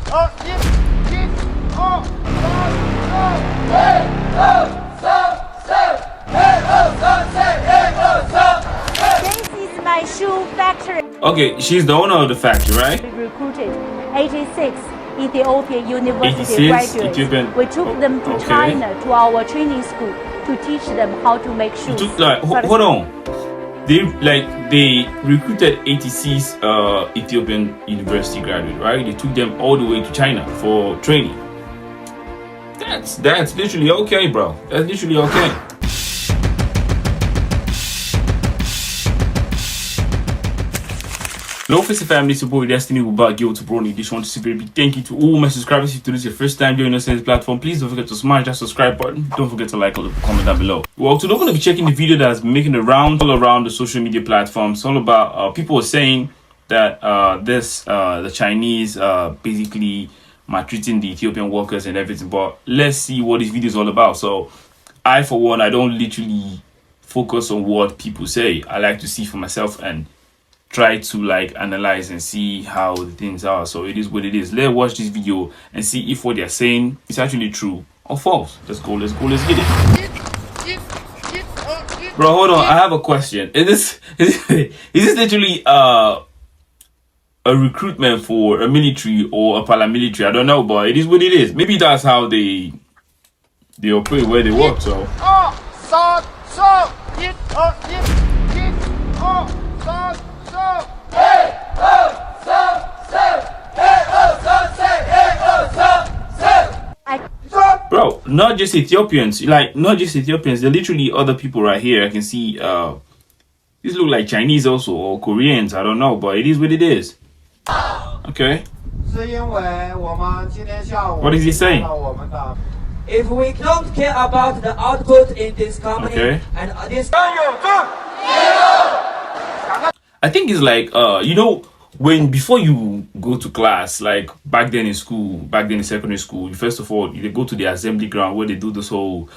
This is my shoe factory. Okay, she's the owner of the factory, right? We recruited 86 Ethiopian University 86 graduates. Ethiopian. We took them to Okay. China to our training school to teach them how to make shoes. Hold on. They recruited 86 Ethiopian university graduates, right? They took them all the way to China for training. That's literally okay, bro. That's literally okay. Hello, Face Family, it's your boy Destiny. We're back here to Brony. This one to say very big thank you to all my subscribers. If this is your first time joining us on this platform, please don't forget to smash that subscribe button. Don't forget to like or comment down below. Well, today we're going to be checking the video that's been making the round all around the social media platforms. It's all about people saying that the Chinese basically maltreating the Ethiopian workers and everything. But let's see what this video is all about. So I, for one, I don't literally focus on what people say. I like to see for myself and try to like analyze and see how the things are. So it is what it is. Let's watch this video and see if what they're saying is actually true or false. Let's get it. Bro, hold on, I have a question. Is this literally a recruitment for a military or a paramilitary? I don't know, but it is what it is. Maybe that's how they operate where they work. So bro, not just Ethiopians, not just Ethiopians, they're literally other people right here. I can see these look like Chinese also, or Koreans, I don't know, but it is what it is. Okay. What is he saying? If we don't care about the output in this company, okay, and this I think it's like before you go to class, like back then in secondary school, first of all they go to the assembly ground where they do this whole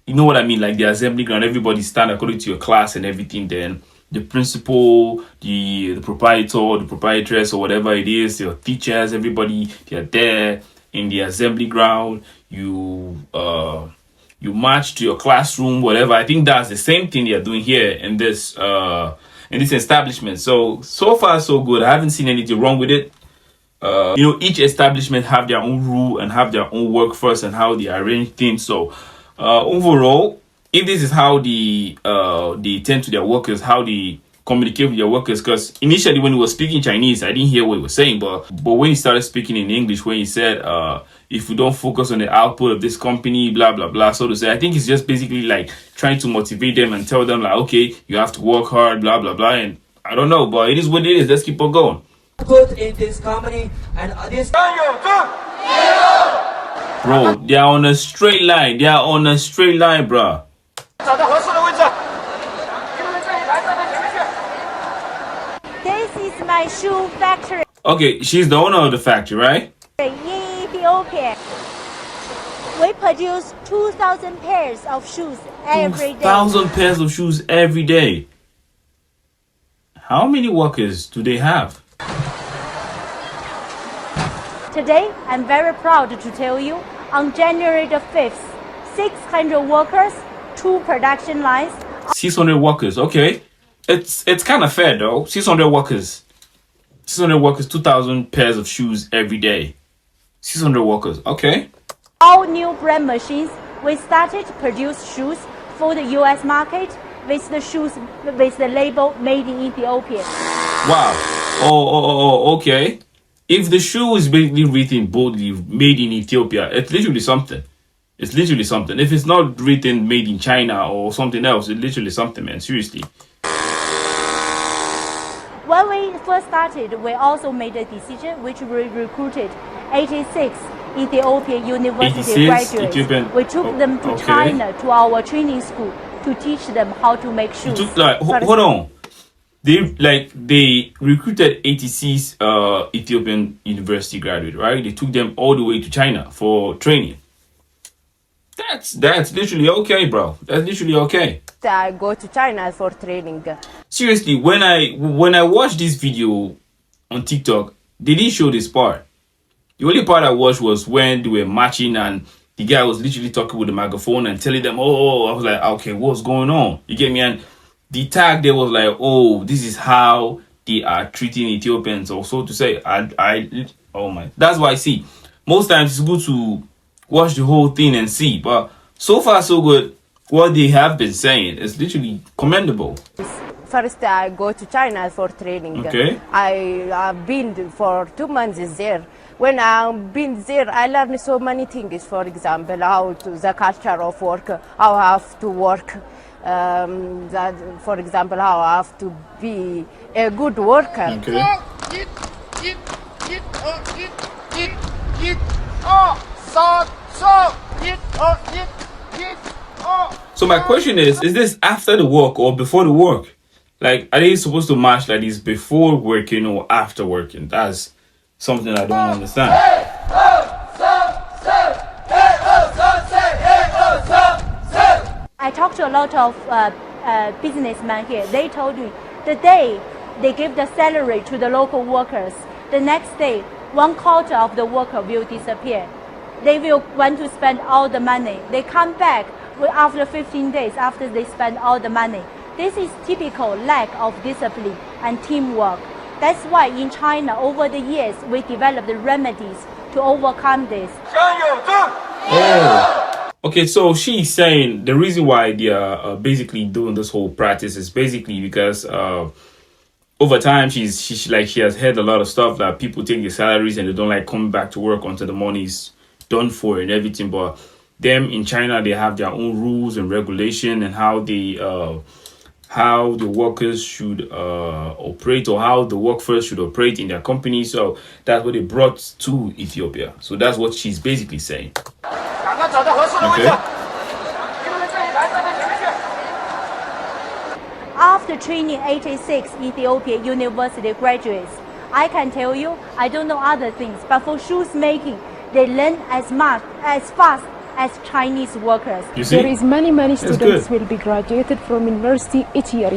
you know what I mean, like the assembly ground, everybody stand according to your class and everything. Then the principal, the proprietor, the proprietress, or whatever it is, your teachers, everybody, they're there in the assembly ground. You march to your classroom, whatever. I think that's the same thing they're doing here in this establishment. So far so good. I haven't seen anything wrong with it. Each establishment have their own rule and have their own work first and how they arrange things. So overall, if this is how they tend to their workers, how they communicate with their workers, because initially when he was speaking Chinese, I didn't hear what he was saying, but when he started speaking in English, when he said if we don't focus on the output of this company, blah blah blah, so to say, I think it's just basically like trying to motivate them and tell them like, okay, you have to work hard, blah blah blah. And I don't know, but it is what it is. Let's keep on going. put in this company and this. Bro, they are on a straight line. They are on a straight line, bro. This is my shoe factory. Okay, she's the owner of the factory, right? In Ethiopia, we produce 2,000 pairs of shoes every day. 2,000 pairs of shoes every day. How many workers do they have? Today, I'm very proud to tell you, on January the 5th, 600 workers, 2 production lines. 600 workers, okay. It's kind of fair though. 600 workers, 2,000 pairs of shoes every day. 600 workers, okay. All new brand machines. We started to produce shoes for the US market with the label made in Ethiopia. Wow. Oh, okay. If the shoe is basically written boldly made in Ethiopia, it's literally something. It's literally something. If it's not written made in China or something else, it's literally something, man. Seriously. When we first started, we also made a decision which we recruited 86 Ethiopian University graduates. We took them to China to our training school to teach them how to make shoes. Hold on. They recruited 86 Ethiopian university graduates, right? They took them all the way to China for training. That's literally okay, bro. That's literally okay. I go to China for training. Seriously, when I watched this video on TikTok, They didn't show this part. The only part I watched was when they were marching and the guy was literally talking with the microphone and telling them, oh, I was like, okay, what's going on? You get me? And the tag there was like, oh, this is how they are treating Ethiopians. Or so to say, oh my, that's why I see. Most times it's good to watch the whole thing and see. But so far, so good. What they have been saying is literally commendable. First, I go to China for training. Okay. I've been for 2 months there. When I've been there, I learned so many things. For example, the culture of work, how I have to work. For example, how I have to be a good worker. Okay. So my question is this after the work or before the work? Like, are they supposed to march like this before working or after working? That's something I don't understand. I talked to a lot of businessmen here. They told me the day they give the salary to the local workers, the next day, 1/4 of the worker will disappear. They will want to spend all the money. They come back after 15 days after they spend all the money. This is typical lack of discipline and teamwork. That's why in China, over the years, we developed remedies to overcome this. Oh. Okay, so she's saying the reason why they are basically doing this whole practice is basically because over time she has heard a lot of stuff that people take their salaries and they don't like coming back to work until the money's done for and everything. But them in China, they have their own rules and regulation and how the workers should operate, or how the workforce should operate in their company. So that's what they brought to Ethiopia. So that's what she's basically saying. Okay. After training 86 Ethiopian university graduates, I can tell you, I don't know other things, but for shoes making, they learn as fast as Chinese workers. You see? There is many students will be graduated from university each year,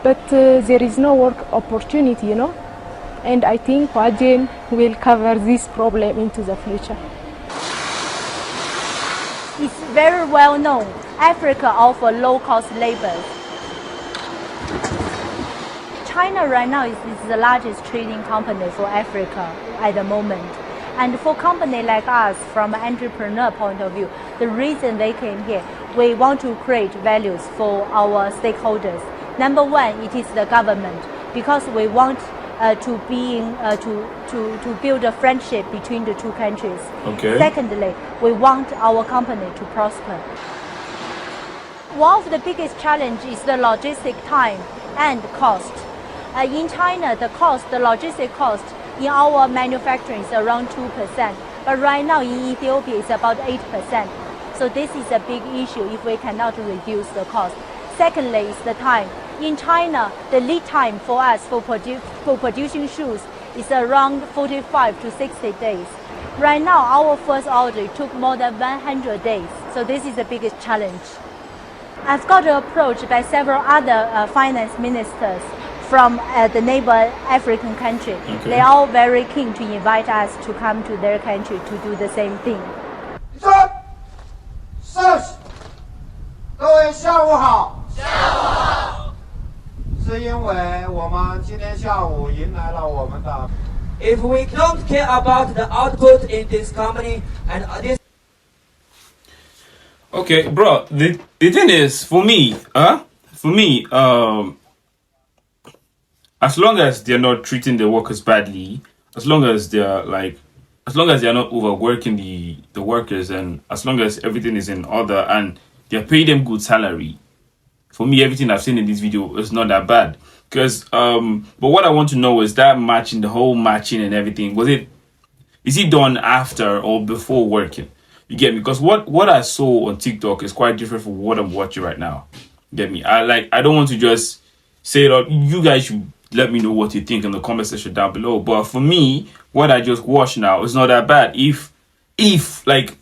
but there is no work opportunity, and I think Wajen will cover this problem into the future. It's very well known. Africa offers low-cost labor. China right now is the largest trading company for Africa at the moment. And for company like us, from an entrepreneur point of view, the reason they came here, we want to create values for our stakeholders. Number one, it is the government, because we want to build a friendship between the two countries. Okay. Secondly, we want our company to prosper. One of the biggest challenges is the logistic time and cost. In China, the logistic cost in our manufacturing is around 2%, but right now in Ethiopia it's about 8%. So this is a big issue if we cannot reduce the cost. Secondly is the time. In China, the lead time for us for producing shoes is around 45 to 60 days. Right now, our first order took more than 100 days. So this is the biggest challenge. I've got approached by several other finance ministers from the neighbor African country. Okay. They are all very keen to invite us to come to their country to do the same thing. 各位下午好。下午好。是因为我们今天下午迎来了我们的。If we don't care about the output in this company and this. Okay, bro. The thing is, for me, as long as they're not treating the workers badly, as long as they're not overworking the workers, and as long as everything is in order and they're paying them good salary, for me, everything I've seen in this video is not that bad. Because, but what I want to know is that matching, the whole matching and everything, is it done after or before working? You get me? Because what I saw on TikTok is quite different from what I'm watching right now. You get me? I don't want to just say it. You guys should let me know what you think in the comment section down below. But for me, what I just watched now is not that bad. If like,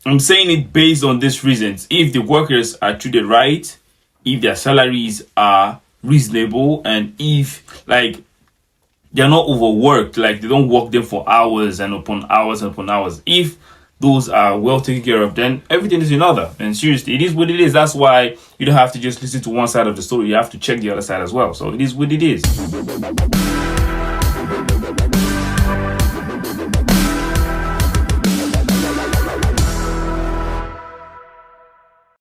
I'm saying it based on these reasons. If the workers are treated right, if their salaries are reasonable, and if like they're not overworked. Like they don't work them for hours and upon hours and upon hours. If those are well taken care of, then everything is in order. And seriously, it is what it is. That's why you don't have to just listen to one side of the story. You have to check the other side as well. So it is what it is.